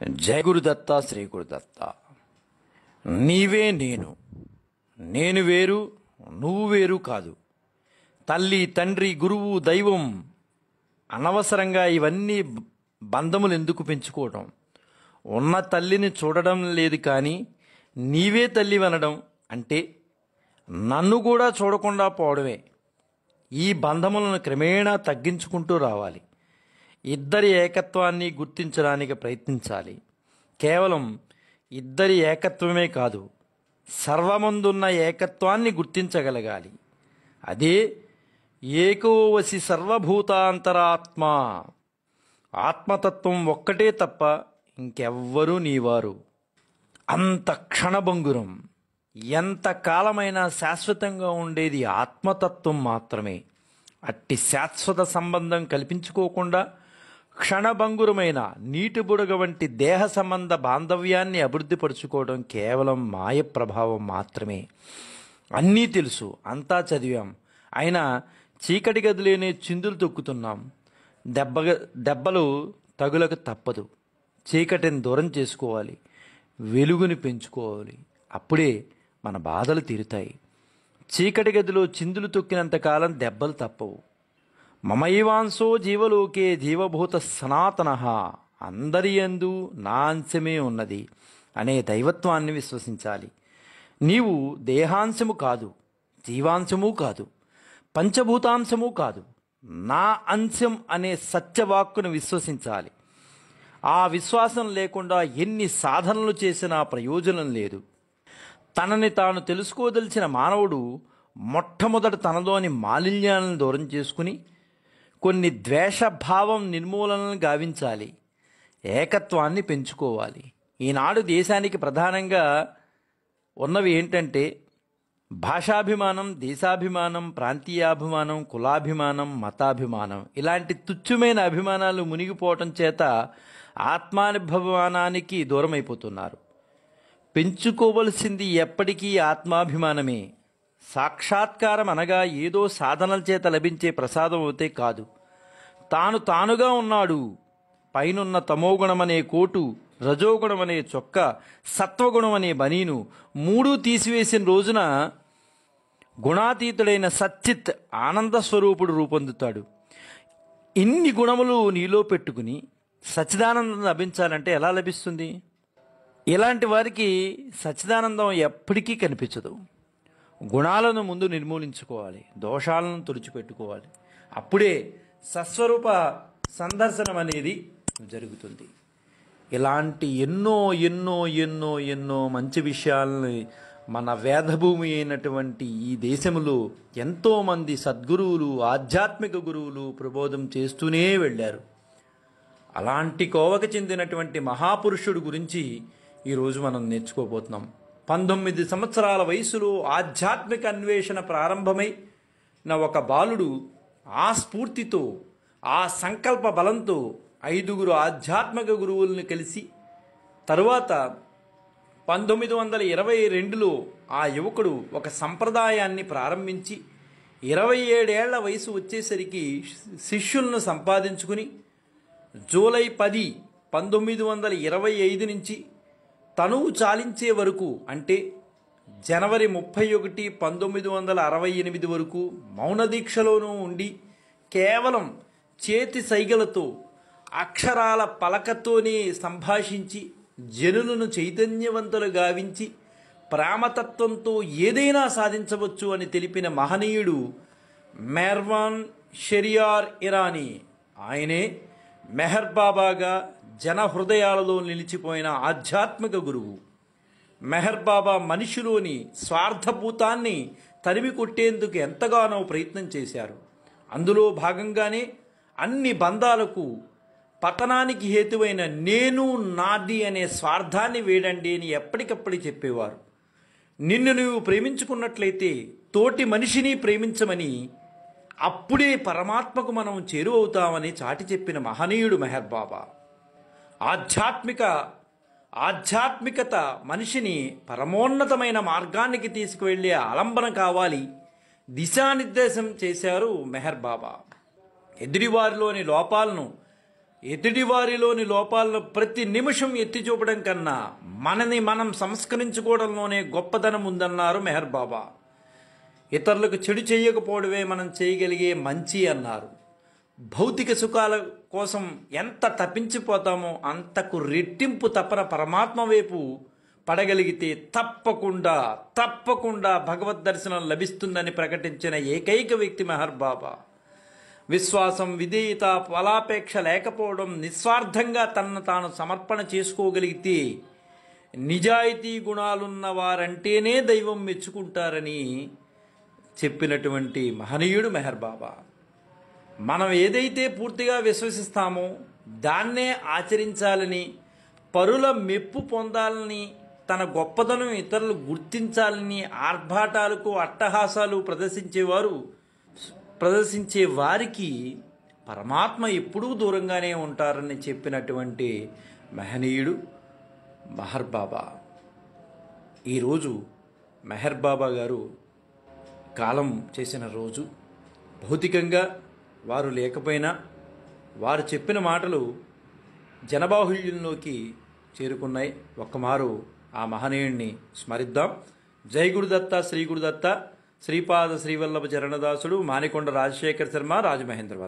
జయ గురుదత్త శ్రీ గురుదత్త. నీవే నేను, నేను వేరు నువ్వు వేరు కాదు. తల్లి తండ్రి గురువు దైవం అనవసరంగా ఇవన్నీ బంధములు ఎందుకు పెంచుకోవడం? ఉన్న తల్లిని చూడడం లేదు కానీ నీవే తల్లి అనడం అంటే నన్ను కూడా చూడకుండా పోవడమే. ఈ బంధములను క్రమేణా తగ్గించుకుంటూ రావాలి. ఇద్దరి ఏకత్వాన్ని గుర్తించడానికి ప్రయత్నించాలి. కేవలం ఇద్దరి ఏకత్వమే కాదు, సర్వమందున్న ఏకత్వాన్ని గుర్తించగలగాలి. అదే ఏకోవసి సర్వభూతాంతరాత్మ. ఆత్మతత్వం ఒక్కటే తప్ప ఇంకెవ్వరూ నీవారు. అంత క్షణభంగురం, ఎంత కాలమైనా శాశ్వతంగా ఉండేది ఆత్మతత్వం మాత్రమే. అట్టి శాశ్వత సంబంధం కల్పించుకోకుండా క్షణభంగురమైన నీటి బుడగ వంటి దేహ సంబంధ బాంధవ్యాన్ని అభివృద్ధిపరుచుకోవడం కేవలం మాయ ప్రభావం మాత్రమే. అన్నీ తెలుసు, అంతా చదివాం, అయినా చీకటి గదిలోనే చిందులు తొక్కుతున్నాం. దెబ్బలు తగులకు తప్పదు. చీకటిని దూరం చేసుకోవాలి, వెలుగుని పెంచుకోవాలి. అప్పుడే మన బాధలు తీరుతాయి. చీకటి గదిలో చిందులు తొక్కినంతకాలం దెబ్బలు తప్పవు. మమైవాంశో జీవలోకే జీవభూత సనాతన, అందరి యందు నా అంశమే ఉన్నది అనే దైవత్వాన్ని విశ్వసించాలి. నీవు దేహాంశము కాదు, జీవాంశము కాదు, పంచభూతాంశము కాదు, నా అంశం అనే సత్యవాక్కును విశ్వసించాలి. ఆ విశ్వాసం లేకుండా ఎన్ని సాధనలు చేసినా ప్రయోజనం లేదు. తనని తాను తెలుసుకోదలిచిన మానవుడు మొట్టమొదట తనలోని మాలిన్యాలను దూరం చేసుకుని కొన్ని ద్వేషభావం నిర్మూలనను గావించాలి. ఏకత్వాన్ని పెంచుకోవాలి. ఈనాడు దేశానికి ప్రధానంగా ఉన్నవి ఏంటంటే భాషాభిమానం, దేశాభిమానం, ప్రాంతీయాభిమానం, కులాభిమానం, మతాభిమానం. ఇలాంటి తుచ్చమైన అభిమానాలు మునిగిపోవటం చేత ఆత్మాభిమానానికి దూరమైపోతున్నారు. పెంచుకోవలసింది ఎప్పటికీ ఆత్మాభిమానమే. సాక్షాత్కారం అనగా ఏదో సాధనల చేత లభించే ప్రసాదం అవుతే కాదు. తానుగా ఉన్నాడు. పైనున్న తమోగుణమనే కోటు, రజోగుణమనే చొక్క, సత్వగుణమనే బనీను మూడు తీసివేసిన రోజున గుణాతీతుడైన సచ్చిత్ ఆనంద స్వరూపుడు రూపొందుతాడు. ఇన్ని గుణములు నీలో పెట్టుకుని సచ్చిదానందం లభించాలంటే ఎలా లభిస్తుంది? ఇలాంటి వారికి సచ్చిదానందం ఎప్పటికీ కనిపించదు. గుణాలను ముందు నిర్మూలించుకోవాలి, దోషాలను తుడిచిపెట్టుకోవాలి. అప్పుడే సస్వరూప సందర్శనం అనేది జరుగుతుంది. ఇలాంటి ఎన్నో ఎన్నో ఎన్నో ఎన్నో మంచి విషయాలని మన వేదభూమి అయినటువంటి ఈ దేశంలో ఎంతోమంది సద్గురువులు, ఆధ్యాత్మిక గురువులు ప్రబోధం చేస్తూనే వెళ్ళారు. అలాంటి కోవకు చెందినటువంటి మహాపురుషుడు గురించి ఈరోజు మనం నేర్చుకోబోతున్నాం. 19 సంవత్సరాల వయసులో ఆధ్యాత్మిక అన్వేషణ ప్రారంభమై ఒక బాలుడు ఆ స్ఫూర్తితో, ఆ సంకల్ప బలంతో 5 ఆధ్యాత్మిక గురువులను కలిసి తరువాత 1922లో ఆ యువకుడు ఒక సంప్రదాయాన్ని ప్రారంభించి 27 ఏళ్ల వయసు వచ్చేసరికి శిష్యులను సంపాదించుకుని జూలై 10, 1925 నుంచి తనువు చాలించే వరకు, అంటే జనవరి 31, 1968 వరకు మౌన దీక్షలోనూ ఉండి కేవలం చేతి సైగలతో, అక్షరాల పలకతోనే సంభాషించి జనులను చైతన్యవంతులు గావించి ప్రేమతత్వంతో ఏదైనా సాధించవచ్చు అని తెలిపిన మహనీయుడు మెహర్వాన్ షెరియార్ ఇరానీ. ఆయనే మెహర్ బాబాగా జన హృదయాలలో నిలిచిపోయిన ఆధ్యాత్మిక గురువు. మెహర్ బాబా మనిషిలోని స్వార్థభూతాన్ని తరిమి కొట్టేందుకు ఎంతగానో ప్రయత్నం చేశారు. అందులో భాగంగానే అన్ని బంధాలకు పతనానికి హేతువైన నేను, నాది అనే స్వార్థాన్ని వేడండి అని ఎప్పటికప్పుడు చెప్పేవారు. నిన్ను నువ్వు ప్రేమించుకున్నట్లయితే తోటి మనిషిని ప్రేమించమని, అప్పుడే పరమాత్మకు మనం చేరువవుతామని చాటి చెప్పిన మహనీయుడు మెహర్ బాబా. ఆధ్యాత్మికత మనిషిని పరమోన్నతమైన మార్గానికి తీసుకువెళ్ళే ఆలంబన కావాలి. దిశానిర్దేశం చేశారు మెహర్ బాబా. ఎదుటివారిలోని లోపాలను ఎదుటివారిలోని లోపాలను ప్రతి నిమిషం ఎత్తి చూపడం కన్నా మనని మనం సంస్కరించుకోవడంలోనే గొప్పతనం ఉందన్నారు మెహర్ బాబా. ఇతరులకు చెడు చేయకపోవడమే మనం చేయగలిగే మంచి అన్నారు. భౌతిక సుఖాల కోసం ఎంత తప్పించిపోతామో అంతకు రెట్టింపు తపన పరమాత్మ వైపు పడగలిగితే తప్పకుండా భగవద్ దర్శనం లభిస్తుందని ప్రకటించిన ఏకైక వ్యక్తి మెహర్ బాబా. విశ్వాసం, విధేయత, ఫలాపేక్ష లేకపోవడం, నిస్వార్థంగా తనను తాను సమర్పణ చేసుకోగలిగితే నిజాయితీ గుణాలున్న వారంటేనే దైవం మెచ్చుకుంటారని చెప్పినటువంటి మహనీయుడు మెహర్ బాబా. మనం ఏదైతే పూర్తిగా విశ్వసిస్తామో దాన్నే ఆచరించాలని, పరుల మెప్పు పొందాలని, తన గొప్పతనం ఇతరులు గుర్తించాలని ఆర్భాటాలకు అట్టహాసాలు ప్రదర్శించే వారికి పరమాత్మ ఎప్పుడూ దూరంగానే ఉంటారని చెప్పినటువంటి మహనీయుడు మెహర్ బాబా. ఈరోజు మెహర్ బాబా గారు కాలం చేసిన రోజు. భౌతికంగా వారు లేకపోయినా వారు చెప్పిన మాటలు జనబాహుళ్యంలోకి చేరుకున్నాయి. ఒక్కమారు ఆ మహనీయుణ్ణి స్మరిద్దాం. జై గురుదత్త, శ్రీ గురుదత్త, శ్రీపాద శ్రీవల్లభ చరణదాసుడు, మానికొండ రాజశేఖర శర్మ, రాజమహేంద్రవరం.